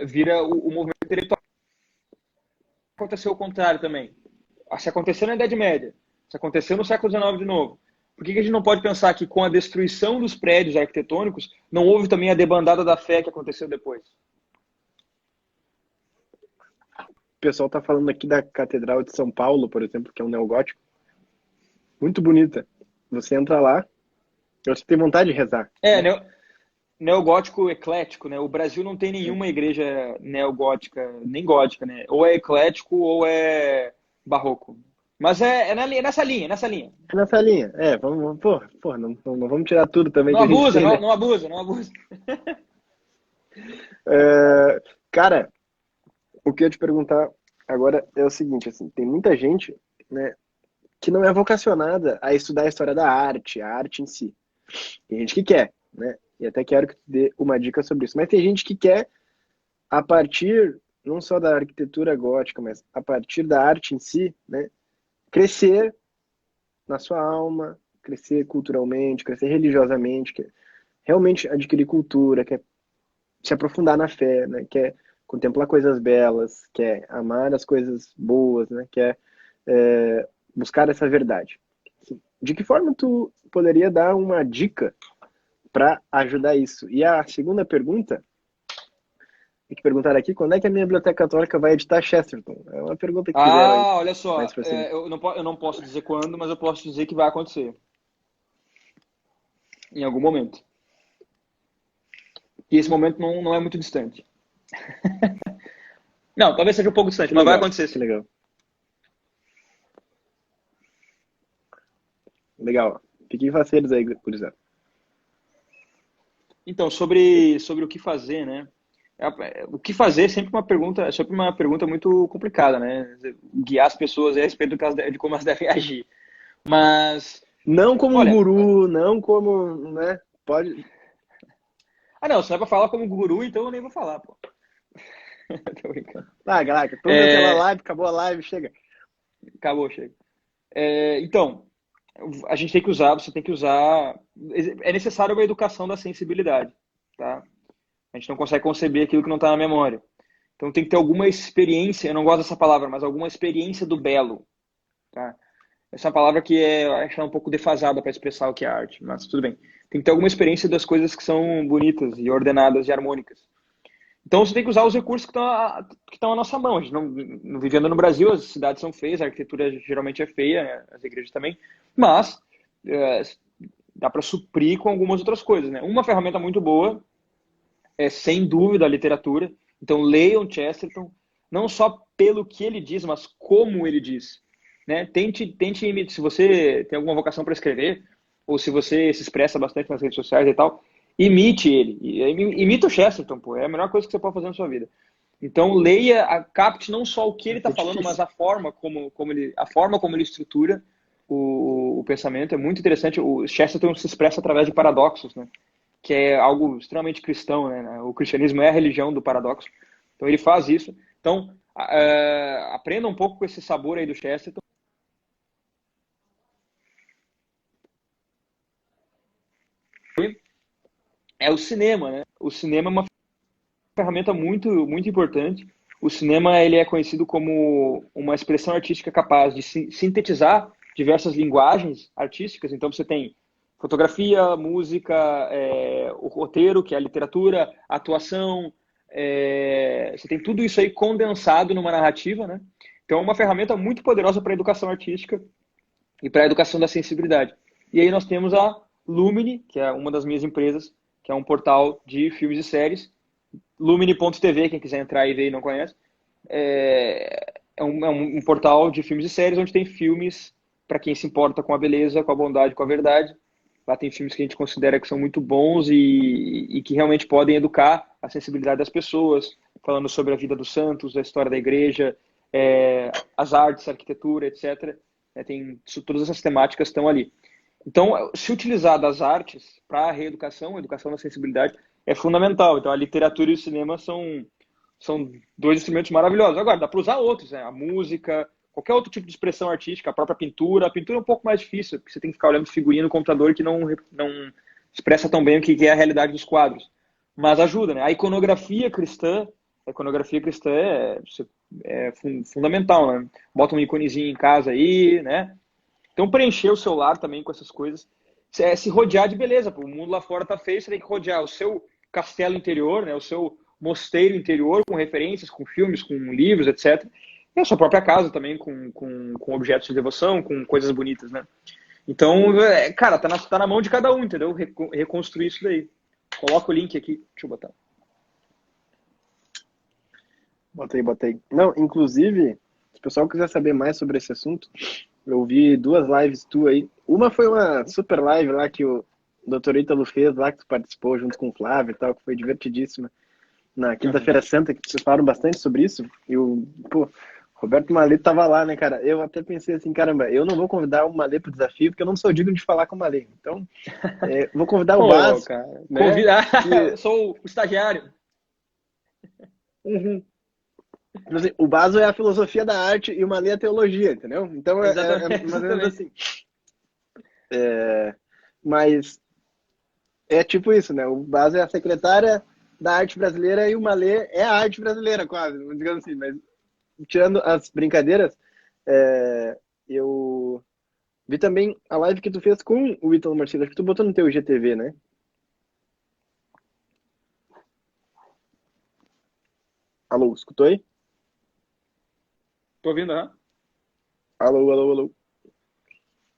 vir o movimento intelectual. Aconteceu o contrário também. Se aconteceu na Idade Média, se aconteceu no século XIX de novo, por que a gente não pode pensar que com a destruição dos prédios arquitetônicos não houve também a debandada da fé que aconteceu depois? O pessoal está falando aqui da Catedral de São Paulo, por exemplo, que é um neogótico. Muito bonita. Você entra lá, você tem vontade de rezar, né? Neogótico eclético, né? O Brasil não tem nenhuma igreja neogótica, nem gótica, né? Ou é eclético ou é barroco. Mas nessa linha, nessa linha. É nessa linha. Pô, não vamos tirar tudo também Não que a gente abusa, tem, né? não abusa, não abusa. Cara, o que eu ia te perguntar agora é o seguinte, assim, tem muita gente, né, que não é vocacionada a estudar a história da arte, a arte em si. Tem gente que quer, né? E até quero que tu dê uma dica sobre isso. Mas tem gente que quer, a partir, não só da arquitetura gótica, mas a partir da arte em si, né, crescer na sua alma, crescer culturalmente, crescer religiosamente, quer realmente adquirir cultura, quer se aprofundar na fé, né, quer contemplar coisas belas, quer amar as coisas boas, né, quer buscar essa verdade. De que forma tu poderia dar uma dica para ajudar isso? E a segunda pergunta, tem que perguntar aqui, quando é que a minha biblioteca católica vai editar Chesterton? É uma pergunta que fizeram aí. Olha Mas, só, tipo assim, eu não posso dizer quando, mas eu posso dizer que vai acontecer em algum momento. E esse momento não é muito distante. Não, talvez seja um pouco distante, que mas vai legal, acontecer que sim. legal. Legal. Fiquem faceiros aí, gurizada. Então, sobre o que fazer, né? O que fazer é sempre uma pergunta muito complicada, né? Guiar as pessoas a respeito de como elas devem agir. Mas, Não como um olha, guru, não como, né? Pode. não, se não é pra falar como guru, então eu nem vou falar, pô. Tô brincando. Ah, caraca, vamos cancelar a É, live, acabou a live, chega. acabou, chega. Então, você tem que usar. É necessário uma educação da sensibilidade, tá? A gente não consegue conceber aquilo que não está na memória. Então tem que ter alguma experiência, eu não gosto dessa palavra, mas alguma experiência do belo, tá? Essa é uma palavra que eu acho um pouco defasada para expressar o que é arte, mas tudo bem. Tem que ter alguma experiência das coisas que são bonitas e ordenadas e harmônicas. Então você tem que usar os recursos que estão à nossa mão. A gente vivendo no Brasil, as cidades são feias, a arquitetura geralmente é feia, né? As igrejas também, mas é, dá para suprir com algumas outras coisas, né? Uma ferramenta muito boa é, sem dúvida, a literatura. Então, leiam Chesterton, não só pelo que ele diz, mas como ele diz. Né? Tente imitar. Se você tem alguma vocação para escrever, ou se você se expressa bastante nas redes sociais e tal, imite ele. Imita o Chesterton, pô. É a melhor coisa que você pode fazer na sua vida. Então, leia, capte não só o que ele está É falando, mas difícil. a forma como ele estrutura o pensamento. É muito interessante. O Chesterton se expressa através de paradoxos, né? Que é algo extremamente cristão, né? O cristianismo é a religião do paradoxo. Então ele faz isso. Então aprenda um pouco com esse sabor aí do Chesterton. É o cinema, né? O cinema é uma ferramenta muito importante. O cinema ele é conhecido como uma expressão artística capaz de sintetizar diversas linguagens artísticas. Então você tem fotografia, música, o roteiro, que é a literatura, a atuação, você tem tudo isso aí condensado numa narrativa, né? Então é uma ferramenta muito poderosa para a educação artística e para a educação da sensibilidade. E aí nós temos a Lumine, que é uma das minhas empresas, que é um portal de filmes e séries. Lumine.tv, quem quiser entrar e ver e não conhece. É um portal de filmes e séries onde tem filmes para quem se importa com a beleza, com a bondade, com a verdade. Lá tem filmes que a gente considera que são muito bons e que realmente podem educar a sensibilidade das pessoas, falando sobre a vida dos santos, a história da igreja, as artes, a arquitetura, etc. Todas essas temáticas estão ali. Então, se utilizar das artes para a reeducação, a educação da sensibilidade, é fundamental. Então, a literatura e o cinema são dois instrumentos maravilhosos. Agora, dá para usar outros, né? A música, qualquer outro tipo de expressão artística, a própria pintura. A pintura é um pouco mais difícil, porque você tem que ficar olhando figurinha no computador que não expressa tão bem o que é a realidade dos quadros. Mas ajuda, né? A iconografia cristã é fundamental, né? Bota um iconezinho em casa aí, né? Então, preencher o seu lar também com essas coisas. Se rodear de beleza. Pô. O mundo lá fora tá feio, você tem que rodear o seu castelo interior, né? O seu mosteiro interior com referências, com filmes, com livros, etc. E a sua própria casa também com objetos de devoção, com coisas bonitas, né? Então, cara, tá na mão de cada um, entendeu? Reconstruir isso daí. Coloca o link aqui. Deixa eu botar. Botei. Não, inclusive, se o pessoal quiser saber mais sobre esse assunto, eu vi 2 lives tu aí. Uma foi uma super live lá que o Dr. Ítalo fez lá, que tu participou junto com o Flávio e tal, que foi divertidíssima. Na Uhum. Quinta-feira Santa, que vocês falaram bastante sobre isso. E o Roberto Malê tava lá, né, cara? Eu até pensei assim, caramba, eu não vou convidar o Malê pro desafio, porque eu não sou digno de falar com o Malê. Então, vou convidar o Pô, Bas, cara. né? Convida. Que, Eu sou o estagiário. uhum. Assim, o Baso é a filosofia da arte e o Malê é a teologia, entendeu? Então é Exatamente. mais ou menos Exatamente. assim. Mas é tipo isso, né? O Baso é a secretária da arte brasileira e o Malê é a arte brasileira, quase, digamos assim. Mas tirando as brincadeiras, eu vi também a live que tu fez com o Ítalo Marcelo, acho que tu botou no teu IGTV, né? Alô, escutou aí? Tô ouvindo, aham. Alô, alô, alô.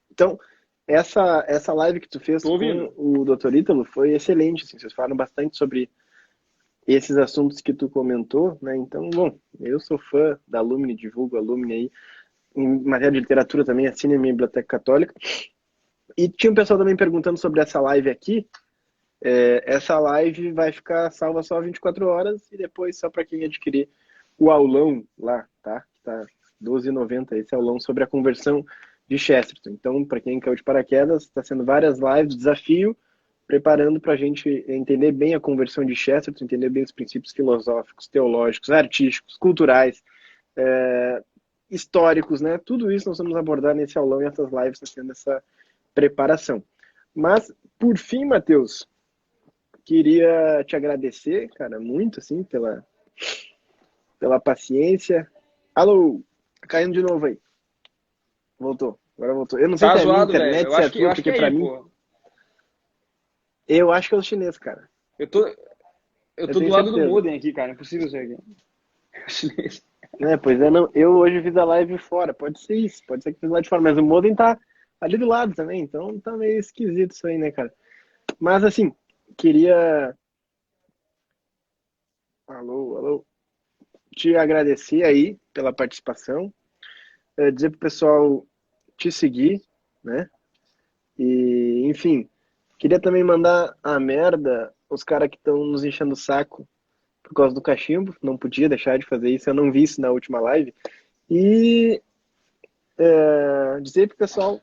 Então, essa live que tu fez Tô com ouvindo. o Dr. Ítalo foi excelente, assim, vocês falaram bastante sobre esses assuntos que tu comentou, né? Então, bom, eu sou fã da Lumine, divulgo a Lumine aí, em matéria de literatura também, assino a minha biblioteca católica. E tinha um pessoal também perguntando sobre essa live aqui. Essa live vai ficar salva só 24 horas e depois só para quem adquirir o aulão lá, tá? Que tá R$12,90 esse aulão sobre a conversão de Chesterton. Então, para quem caiu de paraquedas, está sendo várias lives, desafio, preparando para a gente entender bem a conversão de Chesterton, entender bem os princípios filosóficos, teológicos, artísticos, culturais, históricos, né? Tudo isso nós vamos abordar nesse aulão e essas lives estão sendo essa preparação. Mas, por fim, Matheus, queria te agradecer, cara, muito, assim, pela paciência. Alô, tá caindo de novo aí. Voltou, agora voltou. Eu não sei Tá se é a minha zoado, velho. internet, se é a Eu tua, acho que porque é pra aí, mim, pô. eu acho que é o chinês, cara. Eu tô, eu Eu tô do tenho lado do certeza. modem aqui, cara. Impossível ser aqui. Chinês. Pois é, não. Eu hoje fiz a live fora. Pode ser isso, pode ser que fiz lá de fora, mas o modem tá ali do lado também, então tá meio esquisito isso aí, né, cara? Mas assim, queria. Alô, alô. Te agradecer aí pela participação. Dizer pro pessoal te seguir, né? E, enfim, queria também mandar a merda os caras que estão nos enchendo o saco por causa do cachimbo. Não podia deixar de fazer isso, eu não vi isso na última live. E dizer pro pessoal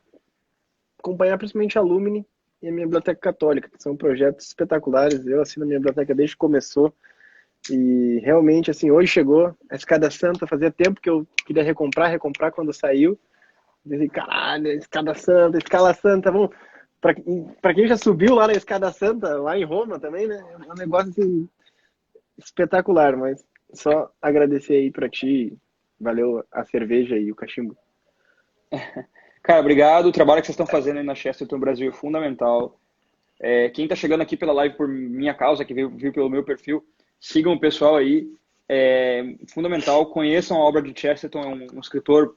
acompanhar principalmente a Lumine e a minha biblioteca católica, que são projetos espetaculares. Eu assino a minha biblioteca desde que começou. E realmente, assim, hoje chegou a Escada Santa, fazia tempo que eu queria recomprar quando saiu. Dizem, caralho, Escada Santa, Escala Santa, vamos. Pra quem já subiu lá na Escada Santa, lá em Roma também, né? É um negócio assim, espetacular, mas só agradecer aí pra ti. Valeu a cerveja e o cachimbo. Cara, obrigado. O trabalho que vocês estão fazendo aí na Chesterton Brasil é fundamental. Quem está chegando aqui pela live por minha causa, que viu pelo meu perfil, sigam o pessoal aí. É fundamental. Conheçam a obra de Chesterton, é um escritor.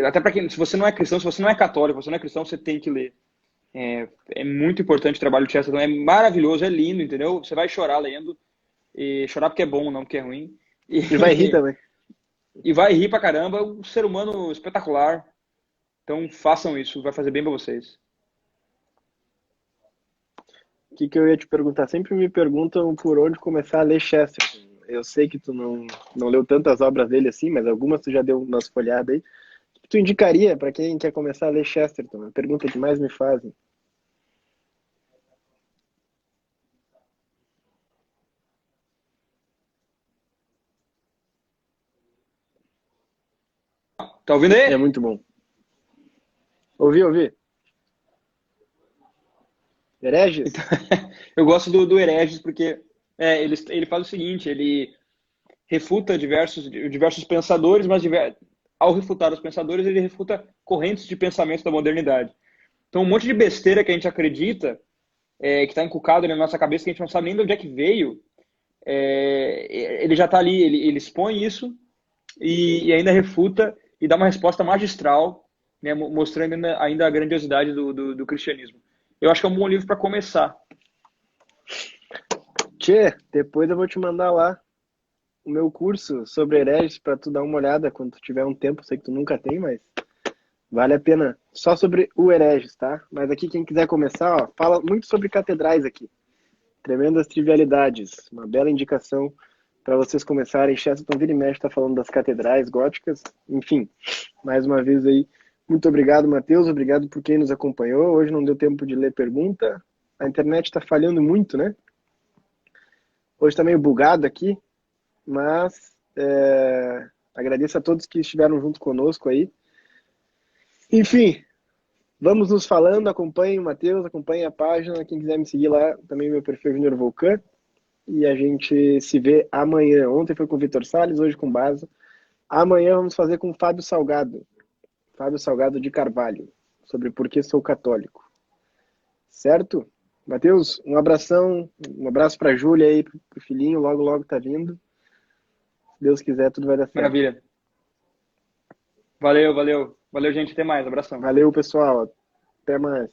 Até para quem, se você não é cristão, se você não é católico, se você não é cristão, você tem que ler. É muito importante o trabalho de Chesterton. É maravilhoso, é lindo, entendeu? Você vai chorar lendo. E chorar porque é bom, não porque é ruim. E vai rir também. E vai rir pra caramba. Um ser humano espetacular. Então façam isso, vai fazer bem pra vocês. O que eu ia te perguntar? Sempre me perguntam por onde começar a ler Chesterton. Eu sei que tu não leu tantas obras dele assim, mas algumas tu já deu umas folhadas aí. O que tu indicaria para quem quer começar a ler Chesterton? A pergunta que mais me fazem. Tá ouvindo É aí? muito bom. Ouvi. Então, Hereges? eu gosto do Hereges porque ele faz o seguinte, ele refuta diversos pensadores, mas ao refutar os pensadores, ele refuta correntes de pensamento da modernidade. Então, um monte de besteira que a gente acredita, que está encucado na nossa cabeça, que a gente não sabe nem de onde é que veio, ele já está ali, ele expõe isso e ainda refuta e dá uma resposta magistral, né, mostrando ainda a grandiosidade do cristianismo. Eu acho que é um bom livro para começar. Tchê, depois eu vou te mandar lá o meu curso sobre hereges para tu dar uma olhada quando tu tiver um tempo. Sei que tu nunca tem, mas vale a pena. Só sobre o hereges, tá? Mas aqui quem quiser começar, ó, fala muito sobre catedrais aqui. Tremendas trivialidades. Uma bela indicação para vocês começarem. Chesterton vira e mexe está falando das catedrais góticas. Enfim, mais uma vez aí, muito obrigado, Matheus. Obrigado por quem nos acompanhou. Hoje não deu tempo de ler pergunta. A internet está falhando muito, né? Hoje está meio bugado aqui, mas agradeço a todos que estiveram junto conosco aí. Enfim, vamos nos falando. Acompanhe o Matheus, acompanhe a página. Quem quiser me seguir lá, também meu perfil Junior Volcan. E a gente se vê amanhã. Ontem foi com o Vitor Salles, hoje com o Baza. Amanhã vamos fazer com o Fábio Salgado. Fábio Salgado de Carvalho. Sobre por que sou católico. Certo? Matheus, um abração. Um abraço para a Júlia aí, pro filhinho. Logo, logo tá vindo. Se Deus quiser, tudo vai dar certo. Maravilha. Valeu, valeu. Valeu, gente. Até mais. Abração. Valeu, pessoal. Até mais.